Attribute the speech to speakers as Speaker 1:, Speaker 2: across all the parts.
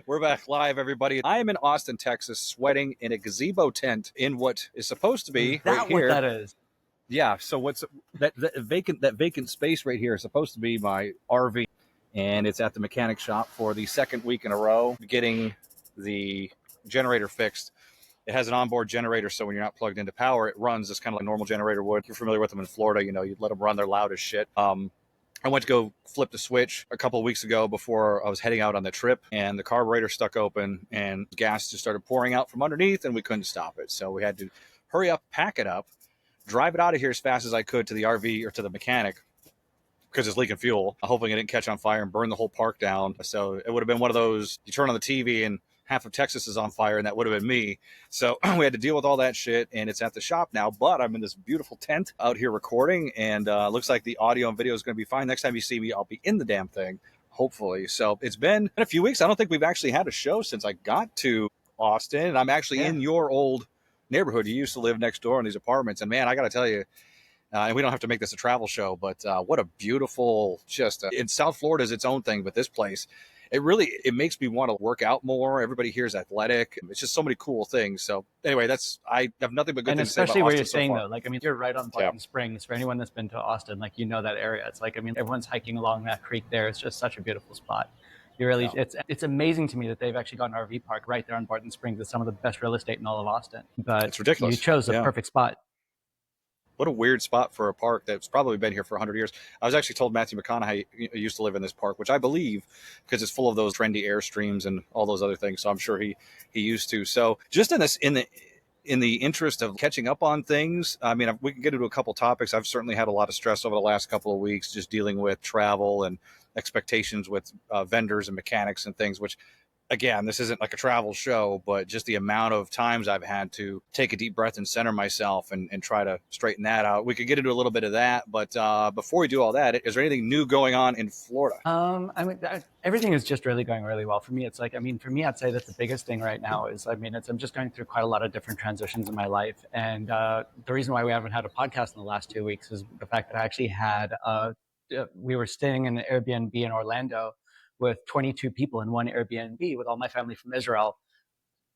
Speaker 1: We're back live, everybody. I am in Austin, Texas, sweating in a gazebo tent in what is supposed to
Speaker 2: Is
Speaker 1: be right
Speaker 2: that what
Speaker 1: here.
Speaker 2: that is?
Speaker 1: Yeah. So what's that vacant space right here is supposed to be my RV, and it's at the mechanic shop for the second week in a row, getting the generator fixed. It has an onboard generator, so when you're not plugged into power, it runs just kind of like a normal generator would. If you're familiar with them in Florida, you know, you'd let them run, they're loud as shit. I went to go flip the switch a couple of weeks ago before I was heading out on the trip, and the carburetor stuck open and gas just started pouring out from underneath, and we couldn't stop it. So we had to hurry up, pack it up, drive it out of here as fast as I could to the RV or to the mechanic because it's leaking fuel, hoping it didn't catch on fire and burn the whole park down. So it would have been one of those, you turn on the TV and half of Texas is on fire, and that would have been me. So we had to deal with all that shit, and it's at the shop now. But I'm in this beautiful tent out here recording, and looks like the audio and video is going to be fine. Next time you see me, I'll be in the damn thing, hopefully. So it's been a few weeks. I don't think we've actually had a show since I got to Austin, and I'm actually in your old neighborhood. You used to live next door in these apartments, and man, I got to tell you, and we don't have to make this a travel show, but what a beautiful, in South Florida is its own thing, but this place, it makes me want to work out more. Everybody here is athletic. It's just so many cool things. So anyway, I have nothing but good things to say about
Speaker 2: Especially where
Speaker 1: Austin
Speaker 2: you're
Speaker 1: so
Speaker 2: staying
Speaker 1: far.
Speaker 2: though, like, I mean, you're right on Barton Springs. For anyone that's been to Austin, like, you know that area. It's like, I mean, everyone's hiking along that creek there. It's just such a beautiful spot. You really, it's amazing to me that they've actually got an RV park right there on Barton Springs. It's some of the best real estate in all of Austin. But
Speaker 1: It's ridiculous.
Speaker 2: You chose a perfect spot.
Speaker 1: What a weird spot for a park that's probably been here for 100 years. I was actually told Matthew McConaughey used to live in this park, which I believe because it's full of those trendy Airstreams and all those other things. So I'm sure he used to. So just in the interest of catching up on things, I mean, we can get into a couple topics. I've certainly had a lot of stress over the last couple of weeks, just dealing with travel and expectations with vendors and mechanics and things, which, again, this isn't like a travel show, but just the amount of times I've had to take a deep breath and center myself and try to straighten that out. We could get into a little bit of that, but before we do all that, is there anything new going on in Florida?
Speaker 2: I mean, everything is just really going really well for me. It's like, I mean, for me, I'd say that the biggest thing right now is, I mean, I'm just going through quite a lot of different transitions in my life. And the reason why we haven't had a podcast in the last 2 weeks is the fact that I actually had, we were staying in an Airbnb in Orlando with 22 people in one Airbnb with all my family from Israel.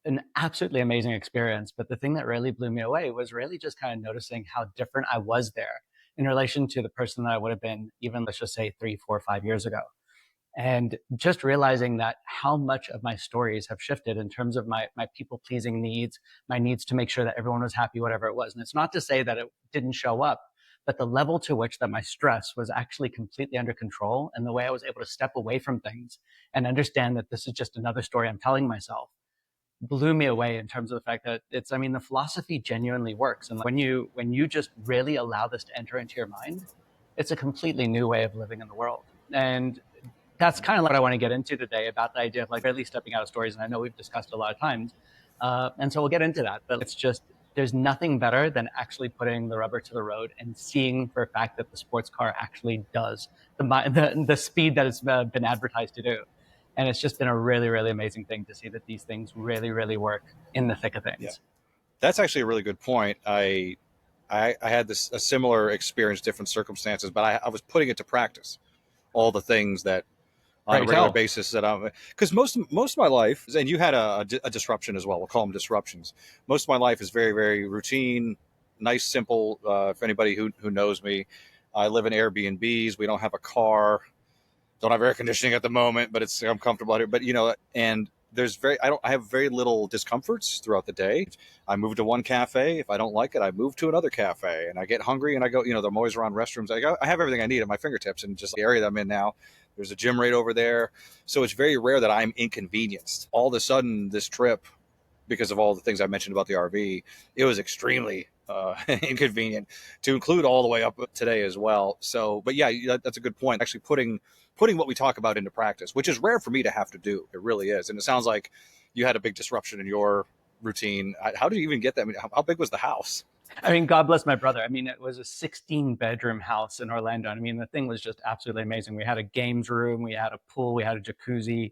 Speaker 2: An absolutely amazing experience. But the thing that really blew me away was really just kind of noticing how different I was there in relation to the person that I would have been even, let's just say, 3, 4, 5 years ago. And just realizing that how much of my stories have shifted in terms of my people pleasing needs, my needs to make sure that everyone was happy, whatever it was. And it's not to say that it didn't show up, but the level to which that my stress was actually completely under control, and the way I was able to step away from things and understand that this is just another story I'm telling myself, blew me away in terms of the fact that I mean, the philosophy genuinely works. And when you just really allow this to enter into your mind, it's a completely new way of living in the world. And that's kind of what I want to get into today, about the idea of like really stepping out of stories. And I know we've discussed a lot of times. And so we'll get into that, but it's just, there's nothing better than actually putting the rubber to the road and seeing for a fact that the sports car actually does the speed that it's been advertised to do. And it's just been a really, really amazing thing to see that these things really, really work in the thick of things.
Speaker 1: Yeah. That's actually a really good point. I had a similar experience, different circumstances, but I was putting it to practice, all the things that on a regular basis that because most of my life, and you had a disruption as well. We'll call them disruptions. Most of my life is very, very routine, nice, simple. For anybody who knows me, I live in Airbnbs. We don't have a car, don't have air conditioning at the moment, but I'm comfortable out here. But and I have very little discomforts throughout the day. I move to one cafe. If I don't like it, I move to another cafe, and I get hungry and I go, I'm always around restrooms. I have everything I need at my fingertips, and just the area that I'm in now, there's a gym right over there. So it's very rare that I'm inconvenienced. All of a sudden, this trip, because of all the things I mentioned about the RV, it was extremely inconvenient, to include all the way up today as well. So, but yeah, that's a good point. Actually putting what we talk about into practice, which is rare for me to have to do. It really is. And it sounds like you had a big disruption in your routine. How did you even get that? I mean, how big was the house?
Speaker 2: I mean, God bless my brother. I mean, it was a 16-bedroom house in Orlando. I mean, the thing was just absolutely amazing. We had a games room, we had a pool, we had a jacuzzi.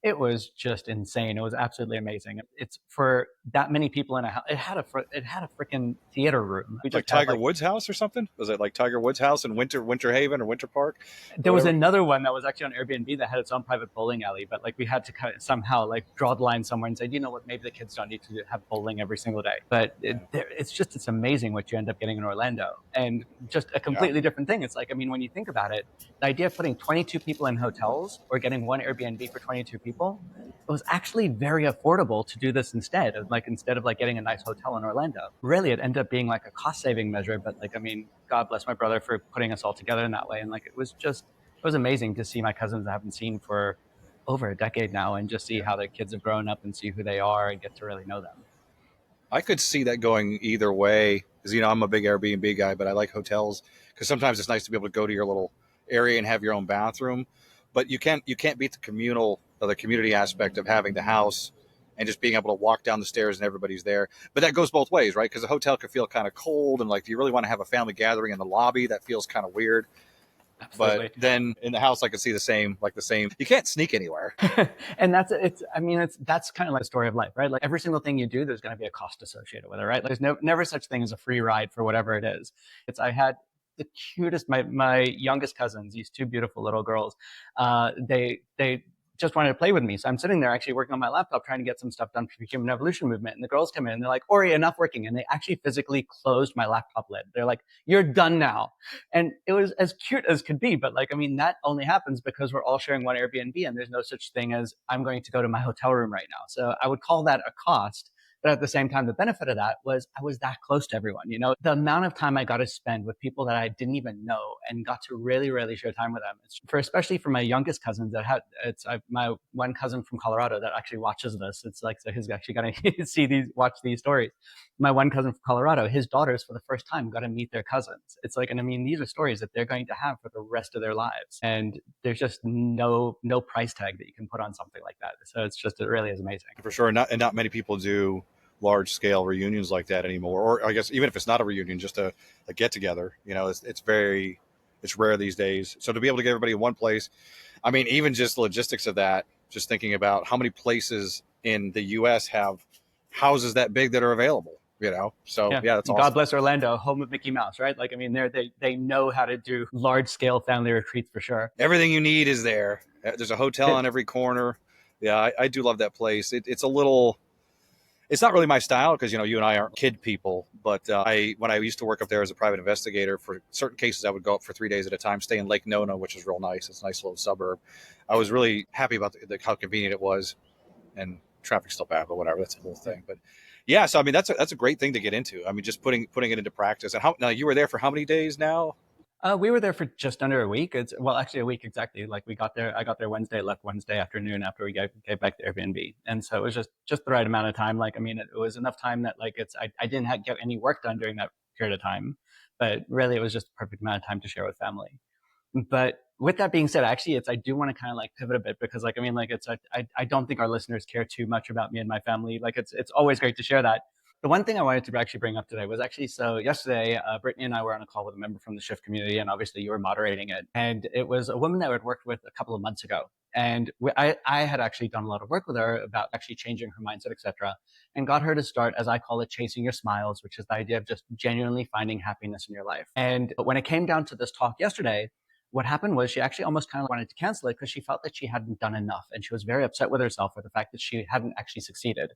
Speaker 2: It was just insane. It was absolutely amazing. It's for that many people in a house. It had a freaking theater room. We
Speaker 1: Like
Speaker 2: just had
Speaker 1: Tiger
Speaker 2: like
Speaker 1: Woods' house or something? Was it like Tiger Woods' house in Winter Haven or Winter Park or
Speaker 2: there was
Speaker 1: whatever?
Speaker 2: another one that was actually on Airbnb that had its own private bowling alley, but like we had to kind of somehow like draw the line somewhere and say, you know what, maybe the kids don't need to have bowling every single day. But
Speaker 1: Yeah.
Speaker 2: it's amazing what you end up getting in Orlando, and just a
Speaker 1: Yeah.
Speaker 2: completely different thing. It's like, I mean, when you think about it, the idea of putting 22 people in hotels or getting one Airbnb for 22 people, it was actually very affordable to do this instead of like getting a nice hotel in Orlando. Really, it ended up being like a cost saving measure, but like, I mean, God bless my brother for putting us all together in that way. And like, it was amazing to see my cousins I haven't seen for over a decade now, and just see
Speaker 1: Yeah.
Speaker 2: how their kids have grown up and see who they are and get to really know them.
Speaker 1: I could see that going either way because I'm a big Airbnb guy, but I like hotels because sometimes it's nice to be able to go to your little area and have your own bathroom. But you can't beat the communal or the community aspect of having the house and just being able to walk down the stairs and everybody's there. But that goes both ways, right? Because a hotel can feel kind of cold and like, do you really want to have a family gathering in the lobby? That feels kind of weird. But
Speaker 2: Absolutely.
Speaker 1: then in the house, I can see the same. You can't sneak anywhere.
Speaker 2: And that's kind of like the story of life, right? Like every single thing you do, there's going to be a cost associated with it, right? Like there's never such thing as a free ride for whatever it is. I had the cutest, my youngest cousins, these two beautiful little girls. They just wanted to play with me. So I'm sitting there actually working on my laptop trying to get some stuff done for the Human Evolution Movement. And the girls come in and they're like, Ori, enough working. And they actually physically closed my laptop lid. They're like, you're done now. And it was as cute as could be. But like, I mean, that only happens because we're all sharing one Airbnb, and there's no such thing as I'm going to go to my hotel room right now. So I would call that a cost. But at the same time, the benefit of that was I was that close to everyone. You know, the amount of time I got to spend with people that I didn't even know and got to really, really share time with them. Especially for my youngest cousins my one cousin from Colorado that actually watches this. It's like, so he's actually going to watch these stories. My one cousin from Colorado, his daughters for the first time got to meet their cousins. It's like, and I mean, these are stories that they're going to have for the rest of their lives. And there's just no price tag that you can put on something like that. So it really is amazing.
Speaker 1: For sure. Not many people do large scale reunions like that anymore. Or I guess even if it's not a reunion, just a get together, it's rare these days. So to be able to get everybody in one place, I mean, even just the logistics of that, just thinking about how many places in the US have houses that big that are available, So
Speaker 2: Yeah.
Speaker 1: yeah, that's
Speaker 2: God
Speaker 1: awesome.
Speaker 2: bless Orlando, home of Mickey Mouse, right? Like, I mean, they know how to do large scale family retreats for sure.
Speaker 1: Everything you need is there. There's a hotel
Speaker 2: It,
Speaker 1: on every corner. Yeah, I do love that place. It's a little, it's not really my style because you and I aren't kid people. But I when I used to work up there as a private investigator for certain cases, I would go up for 3 days at a time, stay in Lake Nona, which is real nice. It's a nice little suburb. I was really happy about how convenient it was, and traffic's still bad, but whatever. That's a whole
Speaker 2: yeah.
Speaker 1: thing. But yeah, so I mean that's a great thing to get into. I mean, just putting it into practice. And how now you were there for how many days now?
Speaker 2: We were there for just under a week. Actually a week exactly. Like I got there Wednesday, left Wednesday afternoon after we gave back the Airbnb, and so it was just the right amount of time. Like, I mean, it was enough time that like I didn't get any work done during that period of time, but really it was just the perfect amount of time to share with family. But with that being said, actually, I do want to kind of like pivot a bit because like, I mean, like I don't think our listeners care too much about me and my family. Like it's always great to share that. The one thing I wanted to actually bring up today was actually, so yesterday, Brittany and I were on a call with a member from the Shift community, and obviously you were moderating it. And it was a woman that I had worked with a couple of months ago. And I had actually done a lot of work with her about actually changing her mindset, etc., and got her to start, as I call it, chasing your smiles, which is the idea of just genuinely finding happiness in your life. And when it came down to this talk yesterday, what happened was she actually almost kind of wanted to cancel it because she felt that she hadn't done enough. And she was very upset with herself for the fact that she hadn't actually succeeded.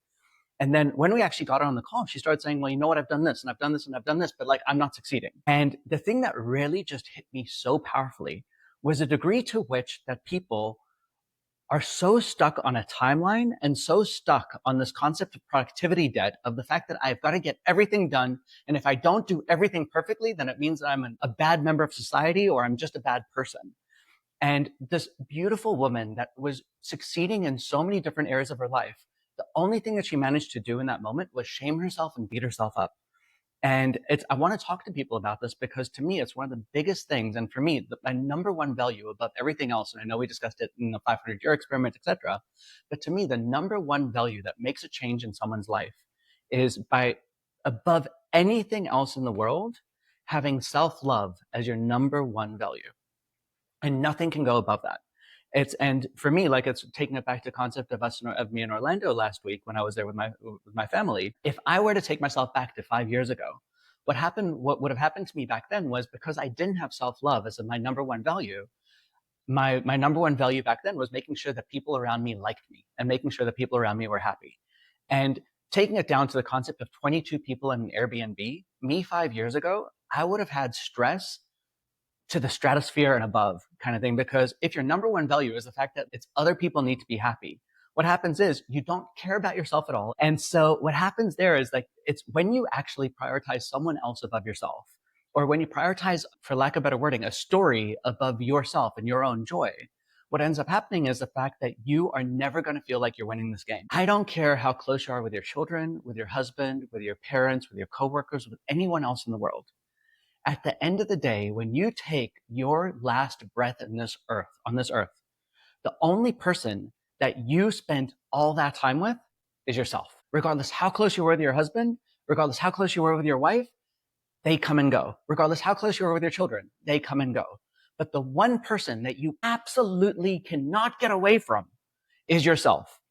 Speaker 2: And then when we actually got her on the call, she started saying, well, you know what? I've done this and I've done this and I've done this, but like, I'm not succeeding. And the thing that really just hit me so powerfully was the degree to which that people are so stuck on a timeline and so stuck on this concept of productivity debt, of the fact that I've got to get everything done. And if I don't do everything perfectly, then it means that I'm a bad member of society or I'm just a bad person. And this beautiful woman that was succeeding in so many different areas of her life, the only thing that she managed to do in that moment was shame herself and beat herself up. And I want to talk to people about this because to me, it's one of the biggest things. And for me, my number one value above everything else, and I know we discussed it in the 500-year experiment, etc., but to me, the number one value that makes a change in someone's life is by above anything else in the world, having self-love as your number one value. And nothing can go above that. And for me, like, it's taking it back to the concept of me in Orlando last week when I was there with my family. If I were to take myself back to 5 years ago, what would have happened to me back then was, because I didn't have self-love as my number one value, my number one value back then was making sure that people around me liked me and making sure that people around me were happy. And taking it down to the concept of 22 people in an Airbnb, me 5 years ago, I would have had stress to the stratosphere and above kind of thing. Because if your number one value is the fact that it's other people need to be happy, what happens is you don't care about yourself at all. And so what happens there is, like, it's when you actually prioritize someone else above yourself, or when you prioritize, for lack of better wording, a story above yourself and your own joy, what ends up happening is the fact that you are never going to feel like you're winning this game. I don't care how close you are with your children, with your husband, with your parents, with your coworkers, with anyone else in the world. At the end of the day, when you take your last breath on this earth, the only person that you spent all that time with is yourself. Regardless how close you were with your husband, regardless how close you were with your wife, they come and go. Regardless how close you are with your children, they come and go. But the one person that you absolutely cannot get away from is yourself.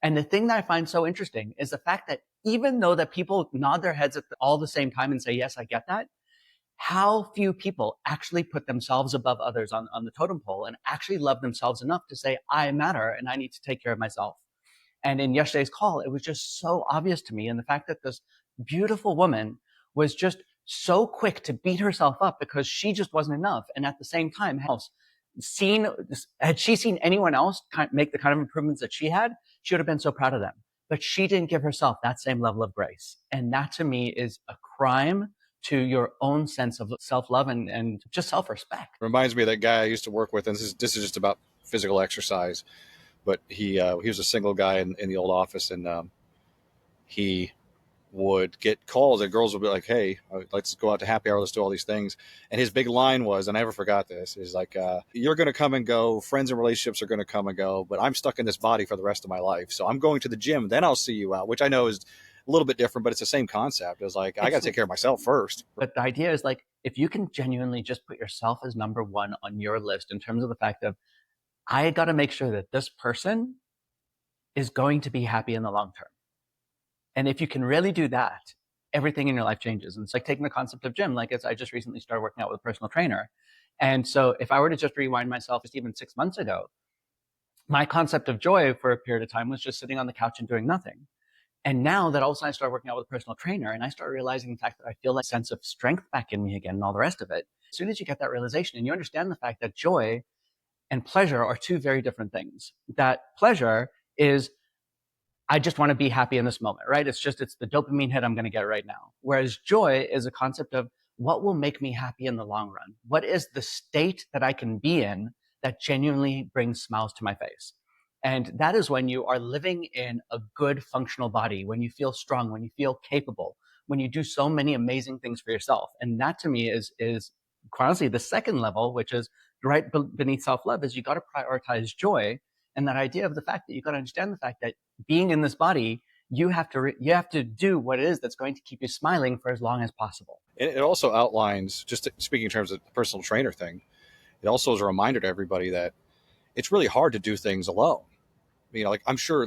Speaker 2: And the thing that I find so interesting is the fact that even though that people nod their heads at all the same time and say, yes, I get that, how few people actually put themselves above others on the totem pole and actually love themselves enough to say, I matter and I need to take care of myself. And in yesterday's call, it was just so obvious to me. And the fact that this beautiful woman was just so quick to beat herself up because she just wasn't enough. And at the same time, had she seen anyone else make the kind of improvements that she had, she would have been so proud of them. But she didn't give herself that same level of grace. And that to me is a crime to your own sense of self-love and just self-respect.
Speaker 1: Reminds me of that guy I used to work with, and this is just about physical exercise, but he was a single guy in the old office, and he would get calls and girls would be like, hey, let's go out to happy hour, let's do all these things. And his big line was, and I never forgot this, is like, you're going to come and go, friends and relationships are going to come and go, but I'm stuck in this body for the rest of my life. So I'm going to the gym, then I'll see you out, which I know is a little bit different, but it's the same concept. It's like, I got to take care of myself first.
Speaker 2: But the idea is, like, if you can genuinely just put yourself as number one on your list in terms of the fact of, I got to make sure that this person is going to be happy in the long term. And if you can really do that, everything in your life changes. And it's like taking the concept of gym. Like, I just recently started working out with a personal trainer. And so if I were to just rewind myself just even 6 months ago, my concept of joy for a period of time was just sitting on the couch and doing nothing. And now that all of a sudden I started working out with a personal trainer, and I started realizing the fact that I feel that sense of strength back in me again and all the rest of it. As soon as you get that realization and you understand the fact that joy and pleasure are two very different things. That pleasure is, I just want to be happy in this moment, right? It's the dopamine hit I'm going to get right now. Whereas joy is a concept of, what will make me happy in the long run? What is the state that I can be in that genuinely brings smiles to my face? And that is when you are living in a good functional body, when you feel strong, when you feel capable, when you do so many amazing things for yourself. And that to me is quite honestly the second level, which is right beneath self-love, is you got to prioritize joy. And that idea of the fact that you got to understand the fact that being in this body, you have to do what it is that's going to keep you smiling for as long as possible.
Speaker 1: It also outlines, just speaking in terms of the personal trainer thing, it also is a reminder to everybody that it's really hard to do things alone. You know, I'm sure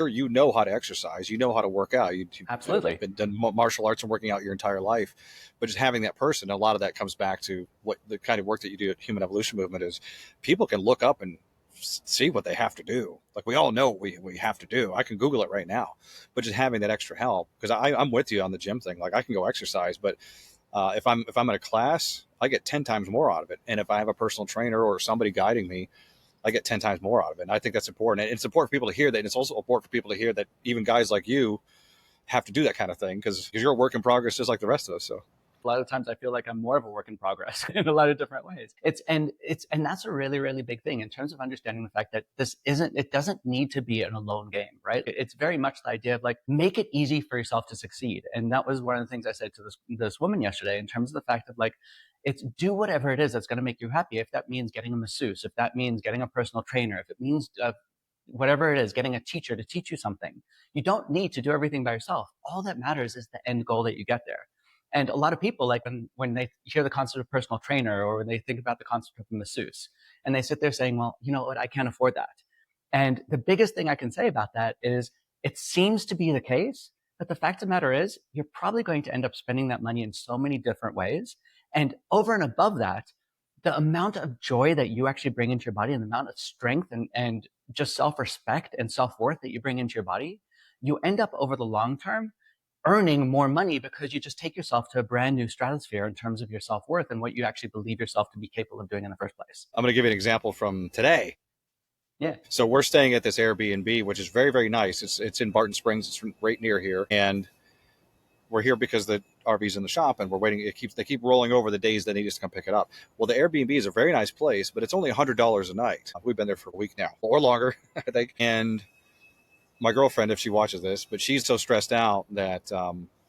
Speaker 1: you know how to exercise, you know how to work out. You've
Speaker 2: Absolutely
Speaker 1: been done martial arts and working out your entire life, but just having that person, a lot of that comes back to what the kind of work that you do at Human Evolution Movement is. People can look up and see what they have to do. Like, we all know what we have to do. I can Google it right now, but just having that extra help, because I'm with you on the gym thing. Like, I can go exercise, but if I'm in a class, I get 10 times more out of it. And if I have a personal trainer or somebody guiding me, I get 10 times more out of it. And I think that's important. And it's important for people to hear that. And it's also important for people to hear that even guys like you have to do that kind of thing, because you're a work in progress just like the rest of us. So
Speaker 2: a lot of times I feel like I'm more of a work in progress in a lot of different ways. And that's a really, really big thing in terms of understanding the fact that it doesn't need to be an alone game, right? It's very much the idea of, like, make it easy for yourself to succeed. And that was one of the things I said to this woman yesterday, in terms of the fact of, like, it's do whatever it is that's going to make you happy. If that means getting a masseuse, if that means getting a personal trainer, if it means whatever it is, getting a teacher to teach you something, you don't need to do everything by yourself. All that matters is the end goal that you get there. And a lot of people, like when they hear the concept of personal trainer, or when they think about the concept of masseuse, and they sit there saying, well, you know what, I can't afford that. And the biggest thing I can say about that is it seems to be the case, but the fact of the matter is you're probably going to end up spending that money in so many different ways. And over and above that, the amount of joy that you actually bring into your body, and the amount of strength and just self-respect and self-worth that you bring into your body, you end up over the long term earning more money because you just take yourself to a brand new stratosphere in terms of your self-worth and what you actually believe yourself to be capable of doing in the first place.
Speaker 1: I'm going to give you an example from today.
Speaker 2: Yeah.
Speaker 1: So we're staying at this Airbnb, which is very, very nice. It's in Barton Springs. It's right near here. And we're here because the RV's in the shop and we're waiting. They keep rolling over the days they need us to come pick it up. Well, the Airbnb is a very nice place, but it's only $100 a night. We've been there for a week now or longer, I think. And my girlfriend, if she watches this, but she's so stressed out that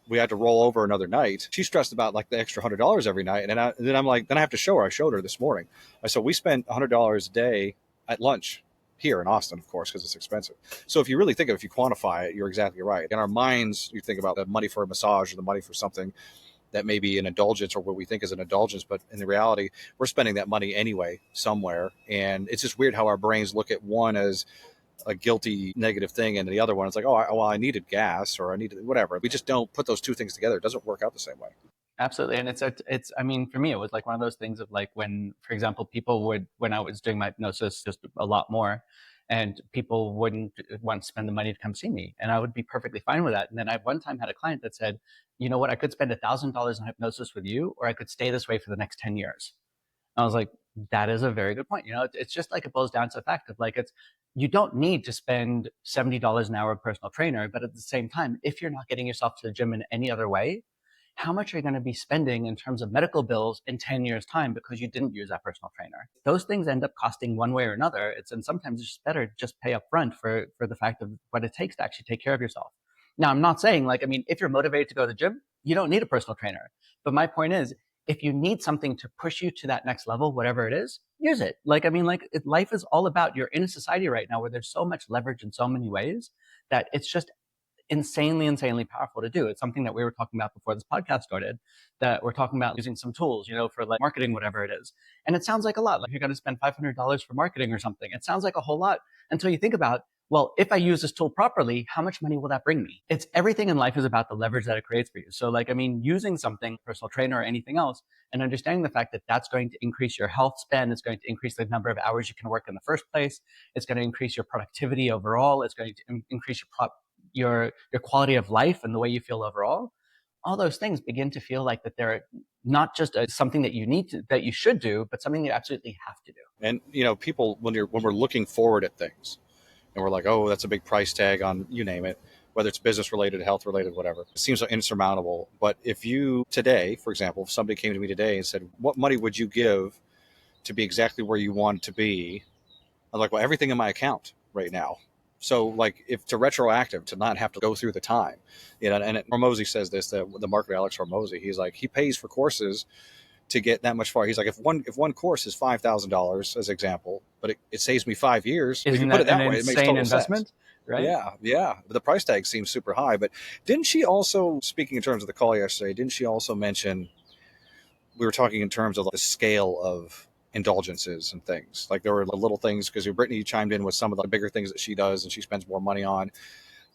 Speaker 1: we had to roll over another night. She's stressed about like the extra $100 every night. And then I'm like, then I have to show her. I showed her this morning. So we spent $100 a day at lunch here in Austin, of course, because it's expensive. So if you really think of it, if you quantify it, you're exactly right. In our minds, you think about the money for a massage or the money for something that may be an indulgence or what we think is an indulgence, but in the reality, we're spending that money anyway somewhere. And it's just weird how our brains look at one as a guilty negative thing, and the other one is like, oh, I needed gas or I needed whatever. We just don't put those two things together. It doesn't work out the same way.
Speaker 2: Absolutely. And I mean, for me, it was like one of those things of like when, for example, people would, when I was doing my hypnosis just a lot more, and people wouldn't want to spend the money to come see me. And I would be perfectly fine with that. And then I one time had a client that said, you know what, I could spend $1,000 in hypnosis with you, or I could stay this way for the next 10 years. I was like, that is a very good point. You know, it's just like it boils down to the fact of like, you don't need to spend $70 an hour with a personal trainer, but at the same time, if you're not getting yourself to the gym in any other way, how much are you going to be spending in terms of medical bills in 10 years time because you didn't use that personal trainer? Those things end up costing one way or another. And sometimes it's just better to just pay up front for the fact of what it takes to actually take care of yourself. Now, I'm not saying like, I mean, if you're motivated to go to the gym, you don't need a personal trainer. But my point is, if you need something to push you to that next level, whatever it is, use it. Like, I mean, like life is all about, you're in a society right now where there's so much leverage in so many ways that it's just insanely powerful to do. It's something that we were talking about before this podcast started, that we're talking about using some tools, you know, for like marketing, whatever it is. And it sounds like a lot, like you're going to spend $500 for marketing or something. It sounds like a whole lot until you think about, well, if I use this tool properly, how much money will that bring me? It's everything in life is about the leverage that it creates for you. So like, I mean, using something, personal trainer or anything else, and understanding the fact that that's going to increase your health span, it's going to increase the number of hours you can work in the first place. It's going to increase your productivity overall. It's going to increase your quality of life and the way you feel overall. All those things begin to feel like that they're not just something that you need to, that you should do, but something you absolutely have to do.
Speaker 1: And you know, people when we're looking forward at things, and we're like, oh, that's a big price tag on you name it, whether it's business related, health related, whatever. It seems so insurmountable. But if you today, for example, if somebody came to me today and said, what money would you give to be exactly where you want to be? I'm like, well, everything in my account right now. So like if to retroactive, to not have to go through the time, you know, and Hormozy says this, the marketer, Alex Hormozy, he's like, he pays for courses to get that much far. He's like, if one course is $5,000 as example, but it saves me 5 years.
Speaker 2: Isn't
Speaker 1: if you
Speaker 2: that
Speaker 1: put it that
Speaker 2: an
Speaker 1: way, it makes
Speaker 2: insane
Speaker 1: total
Speaker 2: investment?
Speaker 1: sense.
Speaker 2: Right?
Speaker 1: Yeah. But the price tag seems super high. But didn't she also, speaking in terms of the call yesterday, didn't she also mention, we were talking in terms of the scale of indulgences and things, like there were little things, because Brittany chimed in with some of the bigger things that she does and she spends more money on,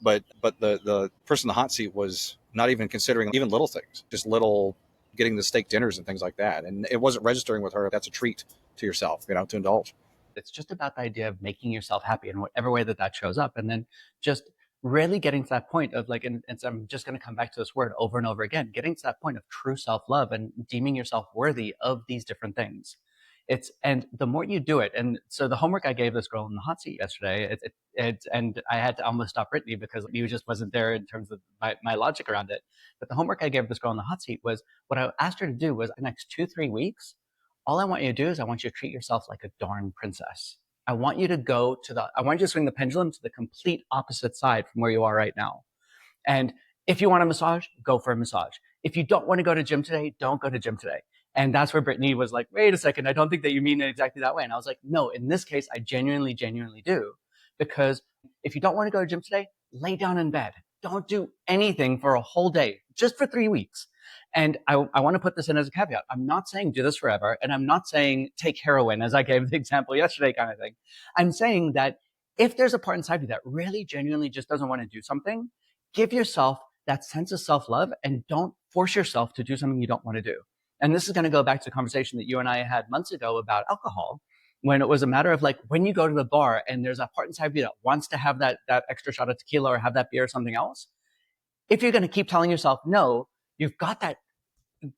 Speaker 1: but the person in the hot seat was not even considering even little things, just little getting the steak dinners and things like that, and it wasn't registering with her. That's a treat to yourself, you know, to indulge.
Speaker 2: It's just about the idea of making yourself happy in whatever way that shows up, and then just really getting to that point of like, and so I'm just going to come back to this word over and over again, getting to that point of true self-love and deeming yourself worthy of these different things. And the more you do it, and so the homework I gave this girl in the hot seat yesterday, and I had to almost stop Brittany because you just wasn't there in terms of my logic around it. But the homework I gave this girl in the hot seat was, what I asked her to do was, the next 2-3 weeks, all I want you to do is I want you to treat yourself like a darn princess. I want you to swing the pendulum to the complete opposite side from where you are right now. And if you want a massage, go for a massage. If you don't want to go to gym today, don't go to gym today. And that's where Brittany was like, wait a second, I don't think that you mean it exactly that way. And I was like, no, in this case, I genuinely do. Because if you don't want to go to gym today, lay down in bed. don't do anything for a whole day, just for 3 weeks. And I want to put this in as a caveat. I'm not saying do this forever. And I'm not saying take heroin, as I gave the example yesterday kind of thing. I'm saying that if there's a part inside you that really genuinely just doesn't want to do something, give yourself that sense of self-love and don't force yourself to do something you don't want to do. And this is going to go back to the conversation that you and I had months ago about alcohol, when it was a matter of like, when you go to the bar and there's a part inside of you that wants to have that extra shot of tequila or have that beer or something else, if you're going to keep telling yourself no, you've got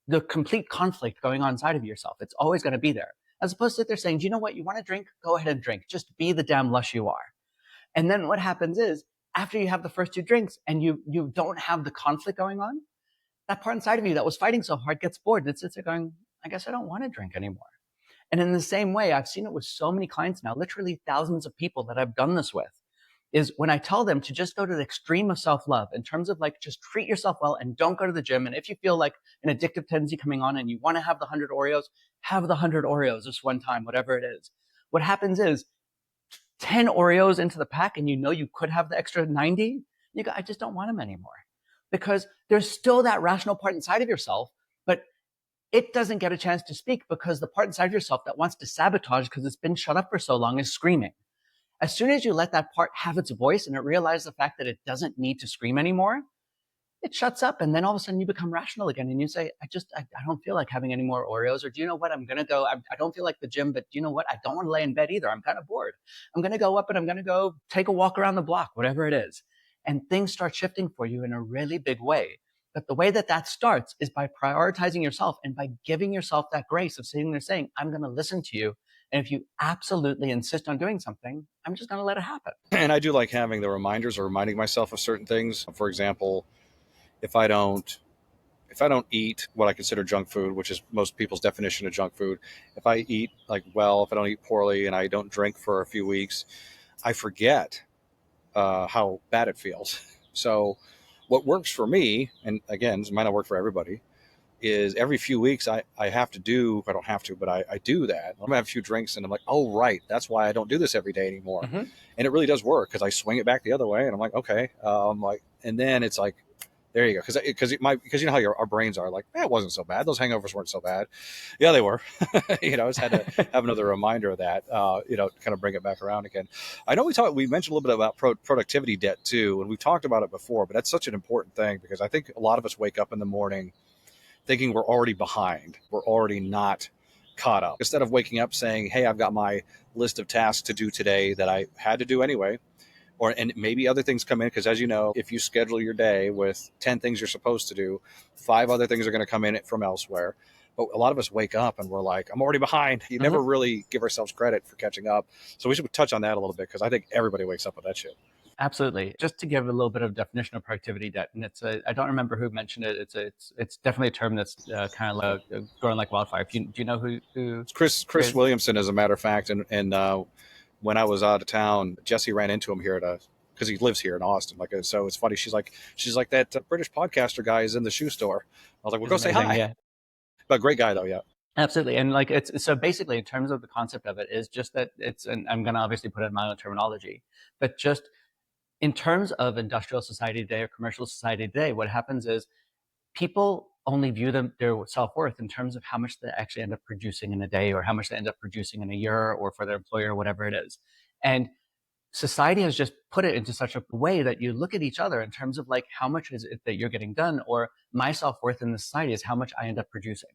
Speaker 2: the complete conflict going on inside of yourself. It's always going to be there. As opposed to sit there saying, do you know what? You want to drink? Go ahead and drink. Just be the damn lush you are. And then what happens is, after you have the first 2 drinks and you don't have the conflict going on, that part inside of you that was fighting so hard gets bored. And it sits there going, I guess I don't want to drink anymore. And in the same way, I've seen it with so many clients now, literally thousands of people that I've done this with, is when I tell them to just go to the extreme of self-love in terms of like, just treat yourself well and don't go to the gym. And if you feel like an addictive tendency coming on and you want to have the 100 Oreos, have the 100 Oreos this one time, whatever it is. What happens is 10 Oreos into the pack and you know you could have the extra 90, you go, I just don't want them anymore. Because there's still that rational part inside of yourself, but it doesn't get a chance to speak because the part inside of yourself that wants to sabotage because it's been shut up for so long is screaming. As soon as you let that part have its voice and it realizes the fact that it doesn't need to scream anymore, it shuts up. And then all of a sudden you become rational again. And you say, I don't feel like having any more Oreos. Or do you know what? I'm going to go. I don't feel like the gym, but do you know what? I don't want to lay in bed either. I'm kind of bored. I'm going to go up and I'm going to go take a walk around the block, whatever it is. And things start shifting for you in a really big way. But the way that starts is by prioritizing yourself and by giving yourself that grace of sitting there saying, I'm going to listen to you. And if you absolutely insist on doing something, I'm just going to let it happen.
Speaker 1: And I do like having the reminders or reminding myself of certain things. For example, if I don't eat what I consider junk food, which is most people's definition of junk food, if I eat if I don't eat poorly and I don't drink for a few weeks, I forget how bad it feels. So what works for me, and again, this might not work for everybody, is every few weeks I have to do, I don't have to, but I do that. I'm gonna have a few drinks and I'm like, oh, right, that's why I don't do this every day anymore. Mm-hmm. And it really does work because I swing it back the other way and I'm like, okay. And then it's like, there you go. Because you know how our brains are like, it wasn't so bad. Those hangovers weren't so bad. Yeah, they were. I just had to have another reminder of that, kind of bring it back around again. I know we mentioned a little bit about productivity debt too, and we've talked about it before, but that's such an important thing because I think a lot of us wake up in the morning thinking we're already behind. We're already not caught up. Instead of waking up saying, hey, I've got my list of tasks to do today that I had to do anyway, and maybe other things come in, because as you know, if you schedule your day with 10 things you're supposed to do, 5 other things are going to come in from elsewhere. But a lot of us wake up and we're like, I'm already behind. You never really give ourselves credit for catching up. So we should touch on that a little bit because I think everybody wakes up with that shit.
Speaker 2: Absolutely. Just to give a little bit of definition of productivity debt, and I don't remember who mentioned it. It's definitely a term that's kind of growing like wildfire. Do you know who? It's
Speaker 1: Chris Williamson, as a matter of fact, and when I was out of town, Jesse ran into him here because he lives here in Austin. So it's funny. She's like that British podcaster guy is in the shoe store. I was like, well, go say hi. Yeah. But great guy though. Yeah.
Speaker 2: Absolutely. And it's so basically in terms of the concept of it is just that and I'm going to obviously put it in my own terminology, but just in terms of industrial society today or commercial society today, what happens is people only view their self-worth in terms of how much they actually end up producing in a day or how much they end up producing in a year or for their employer, whatever it is. And society has just put it into such a way that you look at each other in terms of like, how much is it that you're getting done, or my self-worth in the society is how much I end up producing.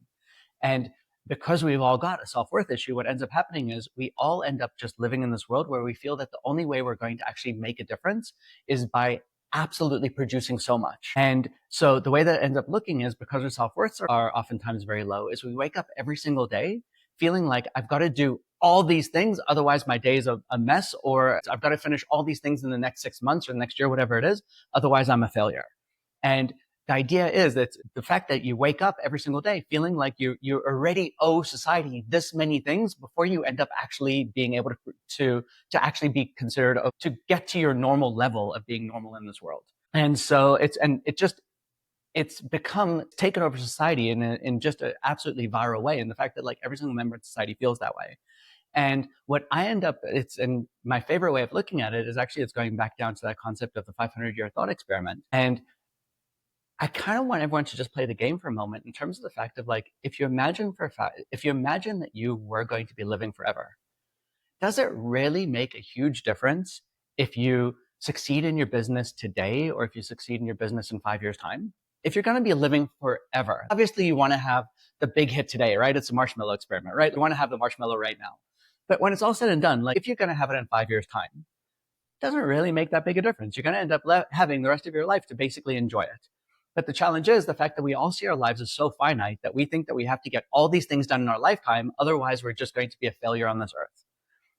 Speaker 2: And because we've all got a self-worth issue, what ends up happening is we all end up just living in this world where we feel that the only way we're going to actually make a difference is by absolutely producing so much. And so the way that it ends up looking is, because our self-worths are oftentimes very low, is we wake up every single day feeling like I've got to do all these things, otherwise my day is a mess, or I've got to finish all these things in the next 6 months or the next year, whatever it is, otherwise I'm a failure. And the idea is that the fact that you wake up every single day feeling like you already owe society this many things before you end up actually being able to actually be considered, to get to your normal level of being normal in this world. And so it's become taken over society in just an absolutely viral way. And the fact that like every single member of society feels that way. And what I end up, and my favorite way of looking at it is actually it's going back down to that concept of the 500-year thought experiment. And I kind of want everyone to just play the game for a moment in terms of the fact of like, if you imagine that you were going to be living forever, does it really make a huge difference if you succeed in your business today or if you succeed in your business in 5 years' time? If you're going to be living forever, obviously you want to have the big hit today, right? It's a marshmallow experiment, right? You want to have the marshmallow right now. But when it's all said and done, like if you're going to have it in 5 years' time, it doesn't really make that big a difference. You're going to end up having the rest of your life to basically enjoy it. But the challenge is the fact that we all see our lives as so finite that we think that we have to get all these things done in our lifetime. Otherwise, we're just going to be a failure on this earth.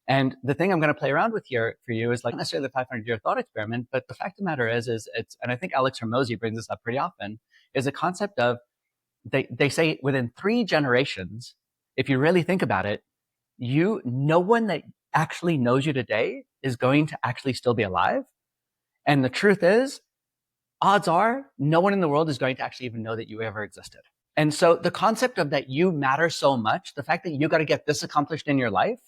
Speaker 2: And the thing I'm going to play around with here for you is like not necessarily the 500-year thought experiment, but the fact of the matter is it's, and I think Alex Hormozy brings this up pretty often, is a concept of they say within 3 generations, if you really think about it, no one that actually knows you today is going to actually still be alive. And the truth is, odds are no one in the world is going to actually even know that you ever existed. And so the concept of that you matter so much, the fact that you got to get this accomplished in your life,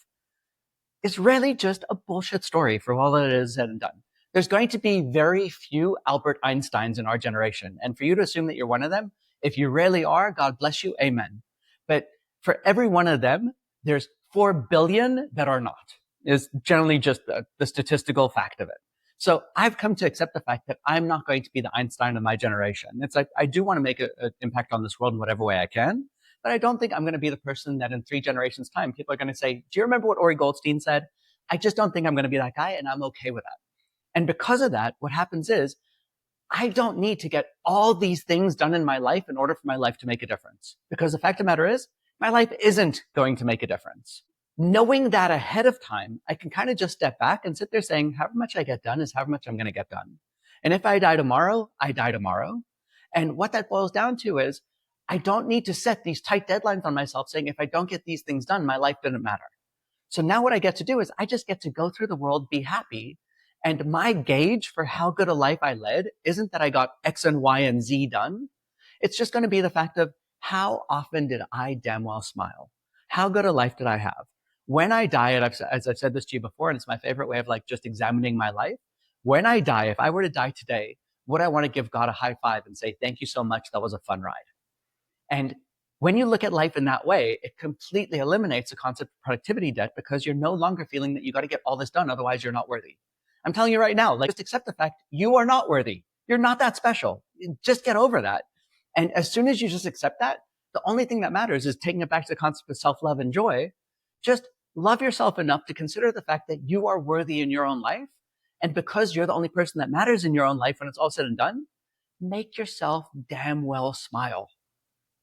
Speaker 2: is really just a bullshit story for all that it is said and done. There's going to be very few Albert Einsteins in our generation. And for you to assume that you're one of them, if you really are, God bless you, amen. But for every one of them, there's 4 billion that are not, is generally just the statistical fact of it. So I've come to accept the fact that I'm not going to be the Einstein of my generation. It's like, I do want to make an impact on this world in whatever way I can, but I don't think I'm going to be the person that in 3 generations' time, people are going to say, do you remember what OriGoldstein said? I just don't think I'm going to be that guy, and I'm okay with that. And because of that, what happens is I don't need to get all these things done in my life in order for my life to make a difference. Because the fact of the matter is, my life isn't going to make a difference. Knowing that ahead of time, I can kind of just step back and sit there saying, however much I get done is however much I'm going to get done. And if I die tomorrow, I die tomorrow. And what that boils down to is, I don't need to set these tight deadlines on myself saying, if I don't get these things done, my life didn't matter. So now what I get to do is I just get to go through the world, be happy. And my gauge for how good a life I led isn't that I got X and Y and Z done. It's just going to be the fact of how often did I damn well smile? How good a life did I have? When I die, as I've said this to you before, and it's my favorite way of like just examining my life. When I die, if I were to die today, would I want to give God a high five and say, thank you so much. That was a fun ride. And when you look at life in that way, it completely eliminates the concept of productivity debt because you're no longer feeling that you got to get all this done. Otherwise, you're not worthy. I'm telling you right now, like just accept the fact you are not worthy. You're not that special. Just get over that. And as soon as you just accept that, the only thing that matters is taking it back to the concept of self-love and joy. Just love yourself enough to consider the fact that you are worthy in your own life. And because you're the only person that matters in your own life when it's all said and done, make yourself damn well smile.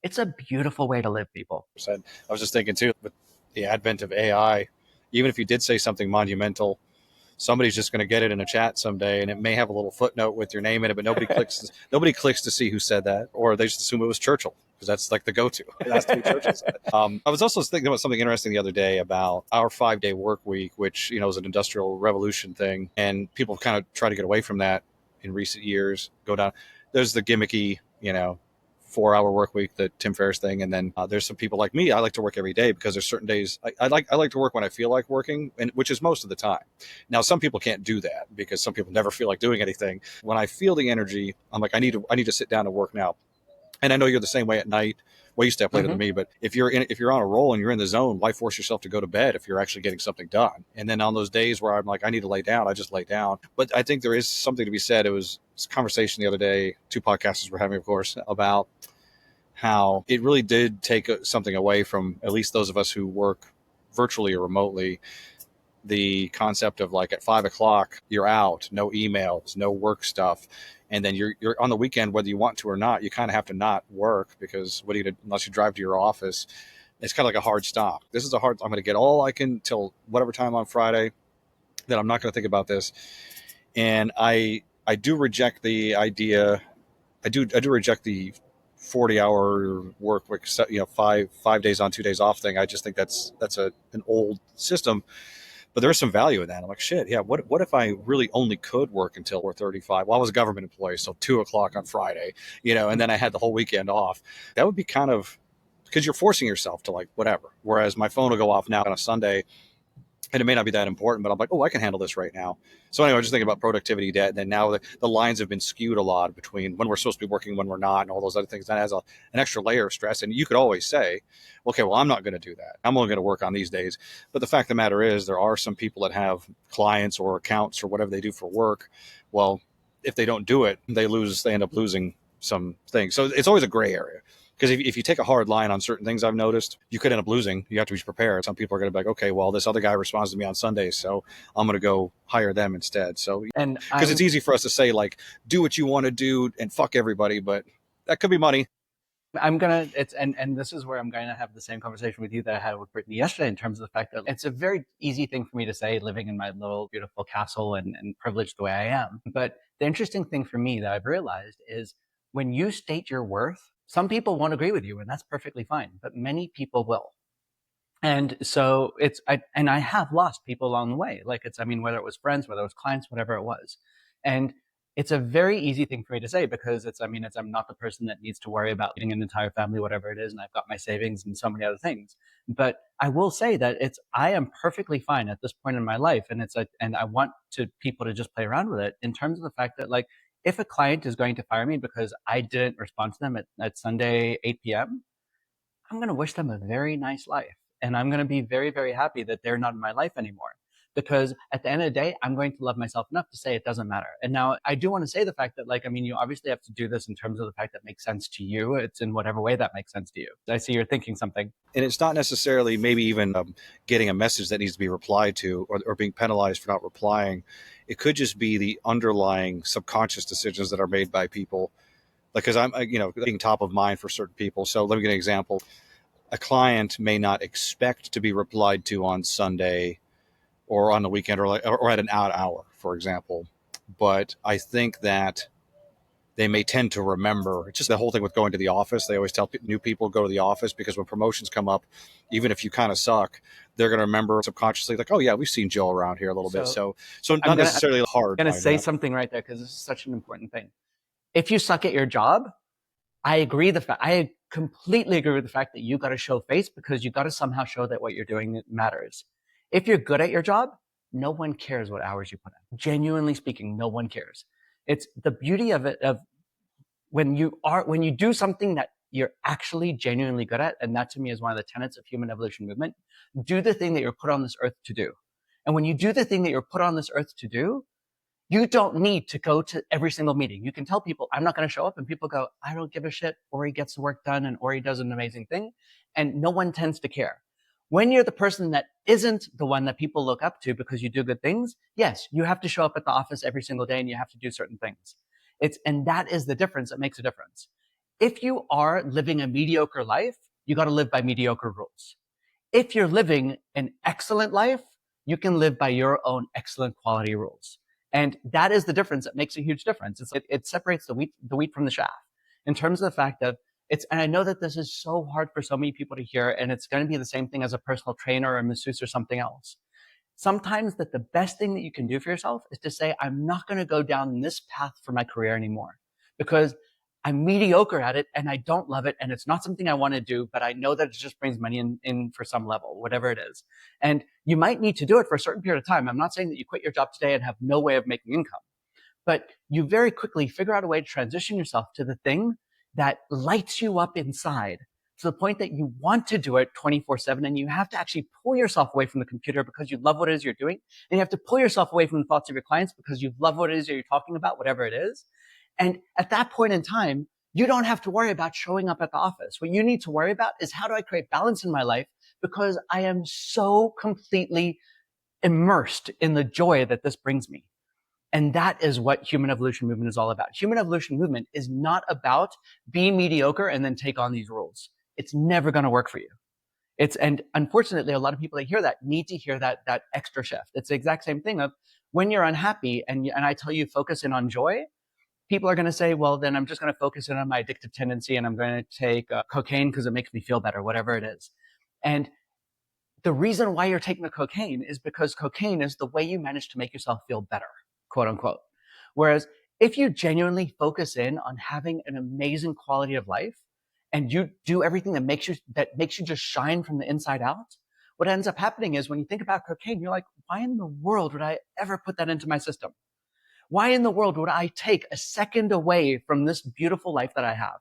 Speaker 2: It's a beautiful way to live, people.
Speaker 1: I was just thinking too, with the advent of AI, even if you did say something monumental, somebody's just going to get it in a chat someday, and it may have a little footnote with your name in it, but nobody clicks. Nobody clicks to see who said that, or they just assume it was Churchill because that's like the go-to. It has to be Churchill. I was also thinking about something interesting the other day about our 5-day work week, which is an industrial revolution thing, and people kind of try to get away from that in recent years. Go down. There's the gimmicky, 4-hour work week, the Tim Ferriss thing, and then there's some people like me. I like to work every day because there's certain days I like to work when I feel like working, and which is most of the time. Now, some people can't do that because some people never feel like doing anything. When I feel the energy, I'm like, I need to sit down and work now. And I know you're the same way at night. Well, you stay up later than me, but if you're on a roll and you're in the zone, why force yourself to go to bed if you're actually getting something done? And then on those days where I'm like, I need to lay down, I just lay down. But I think there is something to be said. It was a conversation the other day, 2 podcasters were having, of course, about how it really did take something away from at least those of us who work virtually or remotely. The concept of like at 5 o'clock, you're out, no emails, no work stuff. And then you're on the weekend, whether you want to or not, you kind of have to not work because unless you drive to your office, it's kind of like a hard stop. This is I'm going to get all I can till whatever time on Friday, that I'm not going to think about this. And I do reject the idea. I do reject the 40-hour work week, 5 days on, 2 days off thing. I just think that's an old system. But there is some value in that. I'm like, shit, yeah. What if I really only could work until 4:35? Well, I was a government employee, so 2 o'clock on Friday, and then I had the whole weekend off. That would be kind of, because you're forcing yourself to like whatever. Whereas my phone will go off now on a Sunday, and it may not be that important, but I'm like, oh, I can handle this right now. So anyway, I was just thinking about productivity debt, and then now the lines have been skewed a lot between when we're supposed to be working, when we're not, and all those other things. That has an extra layer of stress. And you could always say, okay, well, I'm not going to do that. I'm only going to work on these days. But the fact of the matter is, there are some people that have clients or accounts or whatever they do for work. Well, if they don't do it, they end up losing some things. So it's always a gray area. Because if you take a hard line on certain things, I've noticed, you could end up losing. You have to be prepared. Some people are going to be like, okay, well, this other guy responds to me on Sundays, so I'm going to go hire them instead. So,
Speaker 2: And
Speaker 1: because it's easy for us to say, like, do what you want to do and fuck everybody, but that could be money.
Speaker 2: and this is where I'm going to have the same conversation with you that I had with Brittany yesterday, in terms of the fact that it's a very easy thing for me to say, living in my little beautiful castle and privileged the way I am. But the interesting thing for me that I've realized is, when you state your worth, some people won't agree with you, and that's perfectly fine, but many people will. And so I have lost people along the way. Like, whether it was friends, whether it was clients, whatever it was. And it's a very easy thing for me to say, because I'm not the person that needs to worry about leading an entire family, whatever it is. And I've got my savings and so many other things. But I will say that I am perfectly fine at this point in my life. And I want people to just play around with it, in terms of the fact that, like, if a client is going to fire me because I didn't respond to them at Sunday, 8 p.m., I'm going to wish them a very nice life. And I'm going to be very, very happy that they're not in my life anymore. Because at the end of the day, I'm going to love myself enough to say it doesn't matter. And now I do want to say the fact that, you obviously have to do this in terms of the fact that makes sense to you. It's in whatever way that makes sense to you. I see you're thinking something.
Speaker 1: And it's not necessarily maybe even getting a message that needs to be replied to, or being penalized for not replying. It could just be the underlying subconscious decisions that are made by people. Like, because I'm, being top of mind for certain people. So let me give an example. A client may not expect to be replied to on Sunday or on the weekend, or at an odd hour, for example. But I think that they may tend to remember. It's just the whole thing with going to the office. They always tell new people go to the office, because when promotions come up, even if you kind of suck, they're going to remember subconsciously, like, oh yeah, we've seen Joe around here a little bit. So not necessarily hard.
Speaker 2: I'm going to say something right there, because this is such an important thing. If you suck at your job, I completely agree with the fact that you got to show face, because you got to somehow show that what you're doing matters. If you're good at your job, no one cares what hours you put in. Genuinely speaking, no one cares. It's the beauty of it, of when you do something that you're actually genuinely good at. And that, to me, is one of the tenets of human evolution movement. Do the thing that you're put on this earth to do. And when you do the thing that you're put on this earth to do, you don't need to go to every single meeting. You can tell people, I'm not going to show up, and people go, I don't give a shit. Ori gets the work done, and Ori does an amazing thing. And no one tends to care. When you're the person that isn't the one that people look up to because you do good things, yes, you have to show up at the office every single day, and you have to do certain things. And that is the difference that makes a difference. If you are living a mediocre life, you got to live by mediocre rules. If you're living an excellent life, you can live by your own excellent quality rules. And that is the difference that makes a huge difference. It separates the wheat from the chaff, in terms of the fact that and I know that this is so hard for so many people to hear, and it's going to be the same thing as a personal trainer or a masseuse or something else. Sometimes that the best thing that you can do for yourself is to say, I'm not going to go down this path for my career anymore, because I'm mediocre at it and I don't love it, and it's not something I want to do, but I know that it just brings money in for some level, whatever it is. And you might need to do it for a certain period of time. I'm not saying that you quit your job today and have no way of making income, but you very quickly figure out a way to transition yourself to the thing that lights you up inside, to the point that you want to do it 24/7, and you have to actually pull yourself away from the computer because you love what it is you're doing. And you have to pull yourself away from the thoughts of your clients because you love what it is that you're talking about, whatever it is. And at that point in time, you don't have to worry about showing up at the office. What you need to worry about is, how do I create balance in my life? Because I am so completely immersed in the joy that this brings me. And that is what human evolution movement is all about. Human evolution movement is not about being mediocre and then take on these rules. It's never going to work for you. And unfortunately, a lot of people that hear that need to hear that extra shift. It's the exact same thing of when you're unhappy and I tell you focus in on joy. People are going to say, well, then I'm just going to focus in on my addictive tendency, and I'm going to take cocaine because it makes me feel better, whatever it is. And the reason why you're taking the cocaine is because cocaine is the way you manage to make yourself feel better, quote unquote. Whereas if you genuinely focus in on having an amazing quality of life, and you do everything that makes you just shine from the inside out, what ends up happening is when you think about cocaine, you're like, why in the world would I ever put that into my system? Why in the world would I take a second away from this beautiful life that I have?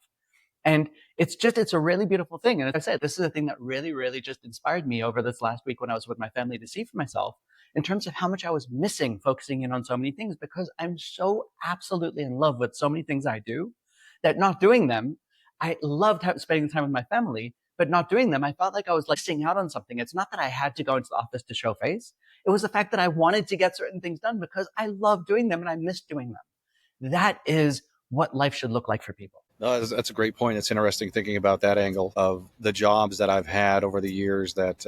Speaker 2: And it's a really beautiful thing. And as I said, this is a thing that really, really just inspired me over this last week when I was with my family to see for myself in terms of how much I was missing focusing in on so many things, because I'm so absolutely in love with so many things I do that not doing them, I loved spending time with my family, but not doing them, I felt like I was like missing out on something. It's not that I had to go into the office to show face. It was the fact that I wanted to get certain things done because I love doing them and I miss doing them. That is what life should look like for people.
Speaker 1: No, that's a great point. It's interesting thinking about that angle of the jobs that I've had over the years that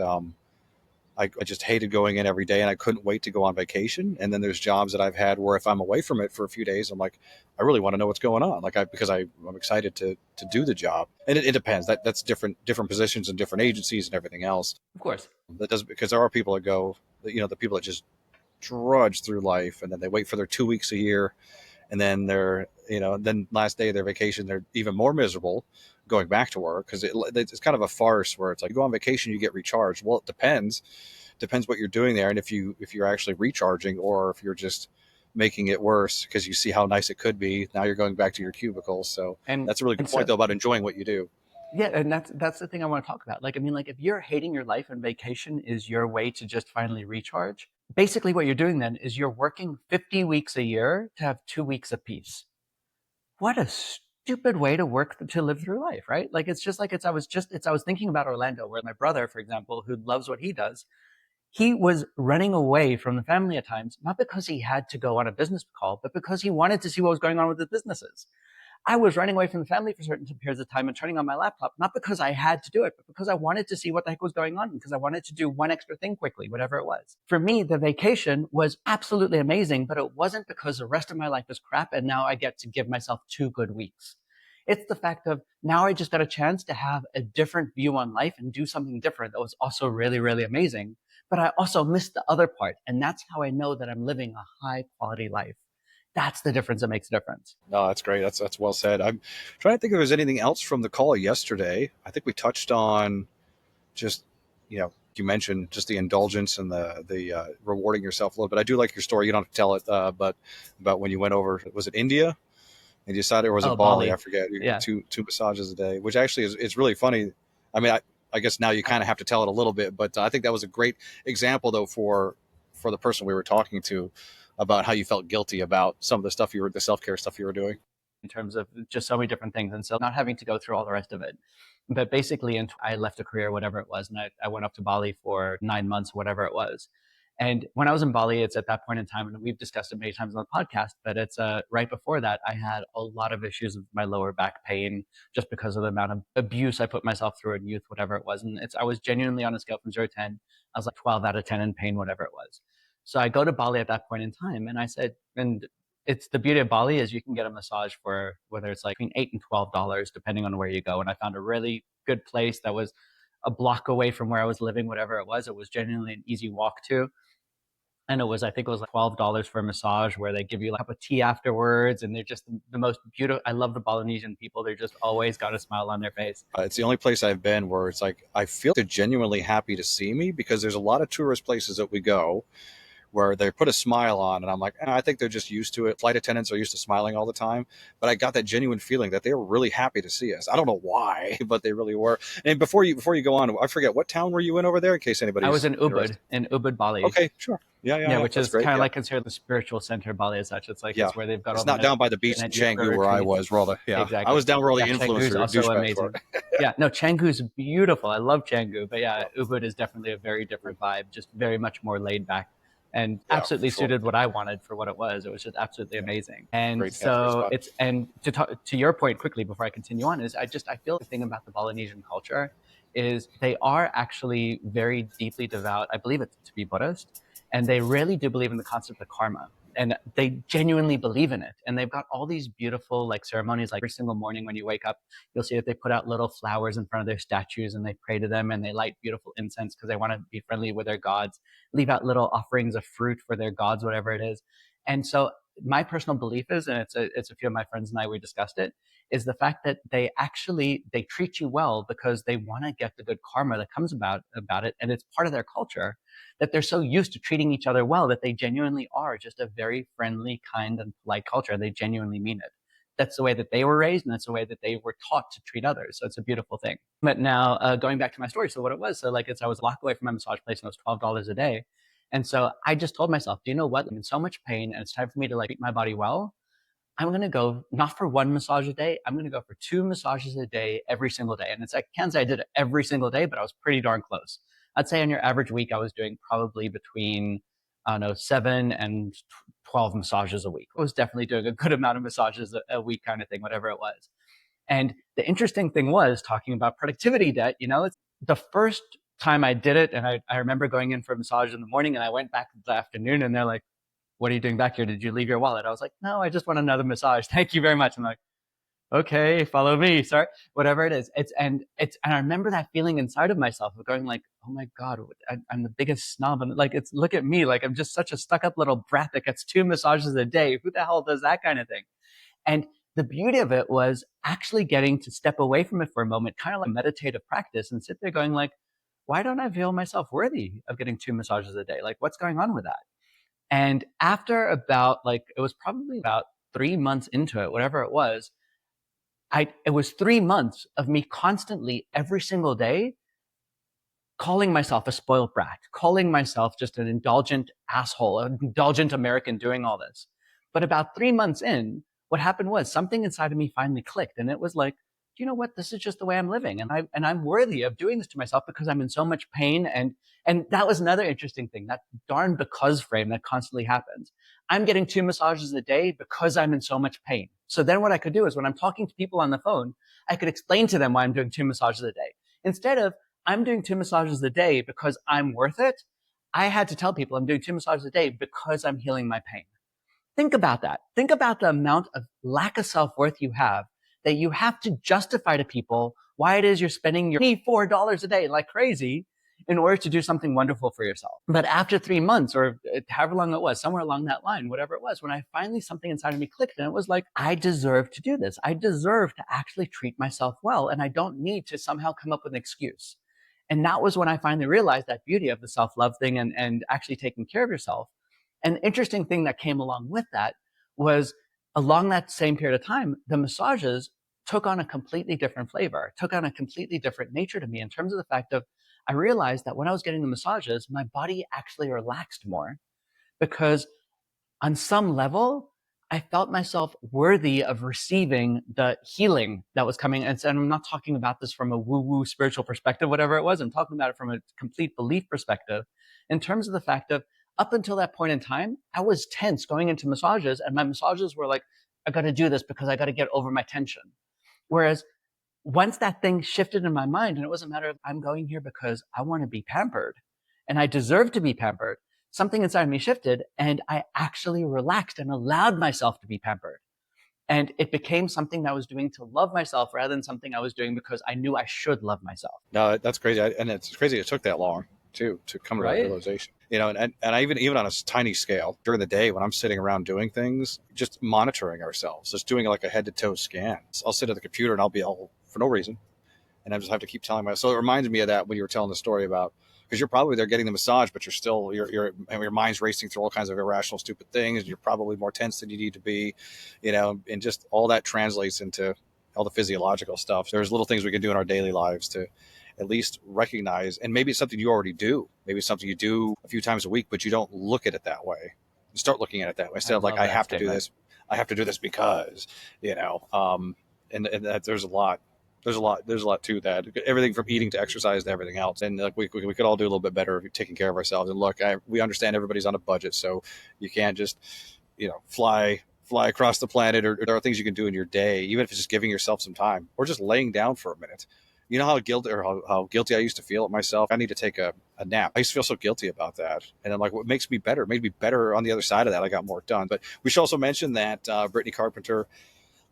Speaker 1: I just hated going in every day and I couldn't wait to go on vacation. And then there's jobs that I've had where if I'm away from it for a few days, I'm like, I really want to know what's going on. Because I'm excited to do the job. And it depends. That's different positions and different agencies and everything else.
Speaker 2: Of course.
Speaker 1: That does, because there are people that go, the people that just drudge through life and then they wait for their 2 weeks a year. And then then last day of their vacation, they're even more miserable going back to work because it's kind of a farce where it's like you go on vacation, you get recharged. Well, it depends what you're doing there. And if you're actually recharging or if you're just making it worse because you see how nice it could be. Now you're going back to your cubicle. So that's a really good point though about enjoying what you do.
Speaker 2: Yeah. And that's the thing I want to talk about. If you're hating your life and vacation is your way to just finally recharge, basically what you're doing then is you're working 50 weeks a year to have 2 weeks of peace. What a stupid way to live through life, right? I was thinking about Orlando, where my brother, for example, who loves what he does, he was running away from the family at times, not because he had to go on a business call, but because he wanted to see what was going on with his businesses. I was running away from the family for certain periods of time and turning on my laptop, not because I had to do it, but because I wanted to see what the heck was going on, because I wanted to do one extra thing quickly, whatever it was. For me, the vacation was absolutely amazing, but it wasn't because the rest of my life is crap and now I get to give myself 2 good weeks. It's the fact of now I just got a chance to have a different view on life and do something different that was also really, really amazing. But I also missed the other part. And that's how I know that I'm living a high quality life. That's the difference that makes a difference.
Speaker 1: No, that's great. That's well said. I'm trying to think if there's anything else from the call yesterday. I think we touched on just, you mentioned just the indulgence and the rewarding yourself a little bit. I do like your story. You don't have to tell it, but about when you went over, was it India? And you decided, or was it Bali? I forget.
Speaker 2: Yeah.
Speaker 1: Two massages a day, which actually it's really funny. I mean, I guess now you kind of have to tell it a little bit, but I think that was a great example though for the person we were talking to about how you felt guilty about some of the self-care stuff you were doing.
Speaker 2: In terms of just so many different things. And so not having to go through all the rest of it. But basically, I left a career, whatever it was, and I went up to Bali for 9 months, whatever it was. And when I was in Bali, it's at that point in time, and we've discussed it many times on the podcast, but it's right before that, I had a lot of issues with my lower back pain just because of the amount of abuse I put myself through in youth, whatever it was. And I was genuinely on a scale from 0 to 10. I was like 12 out of 10 in pain, whatever it was. So I go to Bali at that point in time, and I said, and it's the beauty of Bali is you can get a massage for whether it's like between $8 and $12, depending on where you go. And I found a really good place that was a block away from where I was living, whatever it was. It was genuinely an easy walk to. And I think it was like $12 for a massage where they give you like a cup of tea afterwards. And they're just the most beautiful. I love the Balinesian people. They're just always got a smile on their face.
Speaker 1: It's the only place I've been where it's like, I feel they're genuinely happy to see me, because there's a lot of tourist places that we go where they put a smile on and I'm like, I think they're just used to it. Flight attendants are used to smiling all the time, but I got that genuine feeling that they were really happy to see us. I don't know why, but they really were. And before you go on, I forget, what town were you in over there in case anybody?
Speaker 2: I was in Ubud, Bali.
Speaker 1: Okay, sure. Yeah,
Speaker 2: which is kind of like considered the spiritual center of Bali as such. It's like it's where they've got.
Speaker 1: It's not down by the beach in Canggu where I was. Exactly. I was down where all the influencers.
Speaker 2: Canggu's also amazing. Canggu's beautiful. I love Canggu, but Ubud is definitely a very different vibe. Just very much more laid back, and absolutely suited what I wanted for what it was. It was just absolutely amazing. And so to your point quickly before I continue on is I feel the thing about the Balinesian culture is they are actually very deeply devout. I believe it to be Buddhist. And they really do believe in the concept of karma. And they genuinely believe in it. And they've got all these beautiful ceremonies, like every single morning when you wake up, you'll see that they put out little flowers in front of their statues and they pray to them and they light beautiful incense because they want to be friendly with their gods, leave out little offerings of fruit for their gods, whatever it is. And so my personal belief is, and it's a few of my friends and I, we discussed it, is the fact that they treat you well because they want to get the good karma that comes about it. And it's part of their culture that they're so used to treating each other well that they genuinely are just a very friendly, kind, and polite culture. They genuinely mean it. That's the way that they were raised, and that's the way that they were taught to treat others. So it's a beautiful thing. But now, going back to my story, so what it was, so like I was a block away from my massage place, and it was $12 a day. And so I just told myself, do you know what? I'm in so much pain, and it's time for me to like treat my body well. I'm going to go not for one massage a day. I'm going to go for 2 massages a day every single day. And it's like, I can't say I did it every single day, but I was pretty darn close. I'd say on your average week, I was doing probably between, I don't know, 7 and 12 massages a week. I was definitely doing a good amount of massages a week kind of thing, whatever it was. And the interesting thing was, talking about productivity debt, it's the first time I did it. And I remember going in for a massage in the morning, and I went back in the afternoon, and they're like, what are you doing back here? Did you leave your wallet? I was like, no, I just want another massage. Thank you very much. I'm like, okay, follow me. Sorry, whatever it is. And I remember that feeling inside of myself of going like, oh my God, I'm the biggest snob. And like, look at me. Like, I'm just such a stuck up little brat that gets 2 massages a day. Who the hell does that kind of thing? And the beauty of it was actually getting to step away from it for a moment, kind of like meditative practice, and sit there going like, why don't I feel myself worthy of getting 2 massages a day? Like, what's going on with that? And after about it was probably about 3 months into it, whatever it was, it was 3 months of me constantly every single day calling myself a spoiled brat, calling myself just an indulgent asshole, an indulgent American doing all this. But about 3 months in, what happened was something inside of me finally clicked, and it was like, you know what? This is just the way I'm living, and I'm worthy of doing this to myself because I'm in so much pain. And that was another interesting thing, that darn because frame that constantly happens. I'm getting 2 massages a day because I'm in so much pain. So then what I could do is when I'm talking to people on the phone, I could explain to them why I'm doing 2 massages a day. Instead of I'm doing 2 massages a day because I'm worth it, I had to tell people I'm doing 2 massages a day because I'm healing my pain. Think about that. Think about the amount of lack of self-worth you have, that you have to justify to people why it is you're spending your $4 a day like crazy in order to do something wonderful for yourself. But after 3 months, or however long it was, somewhere along that line, whatever it was, when I finally, something inside of me clicked, and it was like, I deserve to do this. I deserve to actually treat myself well, and I don't need to somehow come up with an excuse. And that was when I finally realized that beauty of the self-love thing, and actually taking care of yourself. And the interesting thing that came along with that was, along that same period of time, the massages took on a completely different flavor, took on a completely different nature to me, in terms of the fact of, I realized that when I was getting the massages, my body actually relaxed more, because on some level, I felt myself worthy of receiving the healing that was coming. And I'm not talking about this from a woo-woo spiritual perspective, whatever it was. I'm talking about it from a complete belief perspective, in terms of the fact of, up until that point in time, I was tense going into massages, and my massages were like, I got to do this because I got to get over my tension. Whereas once that thing shifted in my mind, and it was a matter of, I'm going here because I want to be pampered and I deserve to be pampered, something inside me shifted, and I actually relaxed and allowed myself to be pampered. And it became something that I was doing to love myself, rather than something I was doing because I knew I should love myself.
Speaker 1: No, that's crazy. And it's crazy it took that long too to come to that realization. And I even on a tiny scale, during the day when I'm sitting around doing things, just monitoring ourselves, just doing like a head to toe scan. I'll sit at the computer and I'll be all for no reason, and I just have to keep telling myself. So it reminds me of that when you were telling the story about, because you're probably there getting the massage, but you're still your mind's racing through all kinds of irrational, stupid things, and you're probably more tense than you need to be, and just all that translates into all the physiological stuff. There's little things we can do in our daily lives to at least recognize, and maybe it's something you already do. Maybe it's something you do a few times a week, but you don't look at it that way. You start looking at it that way instead of like, I have to do this. I have to do this because, and that there's a lot to that. Everything from eating to exercise to everything else. And like we could all do a little bit better if taking care of ourselves. And look, we understand everybody's on a budget, so you can't just, fly across the planet, or there are things you can do in your day, even if it's just giving yourself some time or just laying down for a minute. You know how guilty I used to feel at myself? I need to take a nap. I used to feel so guilty about that. And I'm like, what makes me better? It made me better on the other side of that. I got more done. But we should also mention that Brittany Carpenter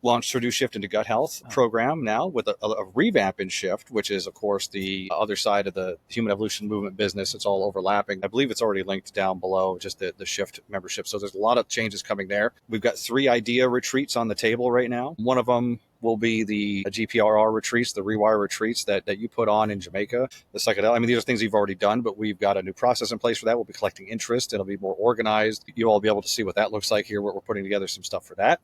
Speaker 1: launched our new Shift into Gut Health program now with a revamp in Shift, which is, of course, the other side of the human evolution movement business. It's all overlapping. I believe it's already linked down below, just the Shift membership. So there's a lot of changes coming there. We've got 3 idea retreats on the table right now. One of them will be the GPRR retreats, the Rewire retreats that you put on in Jamaica, the psychedelic. I mean, these are things you've already done, but we've got a new process in place for that. We'll be collecting interest. It'll be more organized. You'll all be able to see what that looks like here. We're putting together some stuff for that.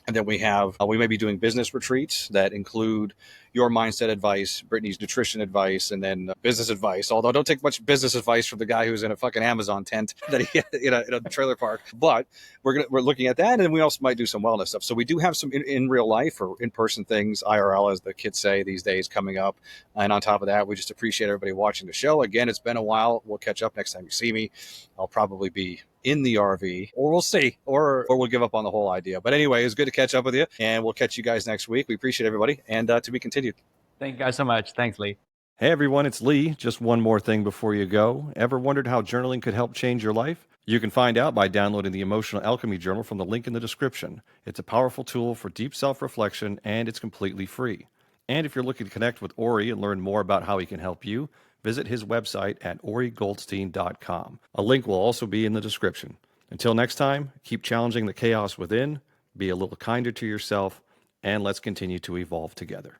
Speaker 1: And then we have, we may be doing business retreats that include your mindset advice, Brittany's nutrition advice, and then business advice. Although I don't take much business advice from the guy who's in a fucking Amazon tent that he in a trailer park. But we're looking at that, and then we also might do some wellness stuff. So we do have some in real life or in-person things, IRL, as the kids say these days, coming up. And on top of that, we just appreciate everybody watching the show. Again, it's been a while. We'll catch up next time you see me. I'll probably be in the RV, or we'll see, or we'll give up on the whole idea. But anyway, it's good to catch up with you, and we'll catch you guys next week. We appreciate everybody, and to be continued.
Speaker 2: Thank you guys so much. Thanks, Lee.
Speaker 3: Hey everyone, it's Lee. Just one more thing before you go. Ever wondered how journaling could help change your life? You can find out by downloading the Emotional Alchemy Journal from the link in the description. It's a powerful tool for deep self-reflection, and it's completely free. And if you're looking to connect with Ori and learn more about how he can help you, visit his website at OriGoldstein.com. A link will also be in the description. Until next time, keep challenging the chaos within, be a little kinder to yourself, and let's continue to evolve together.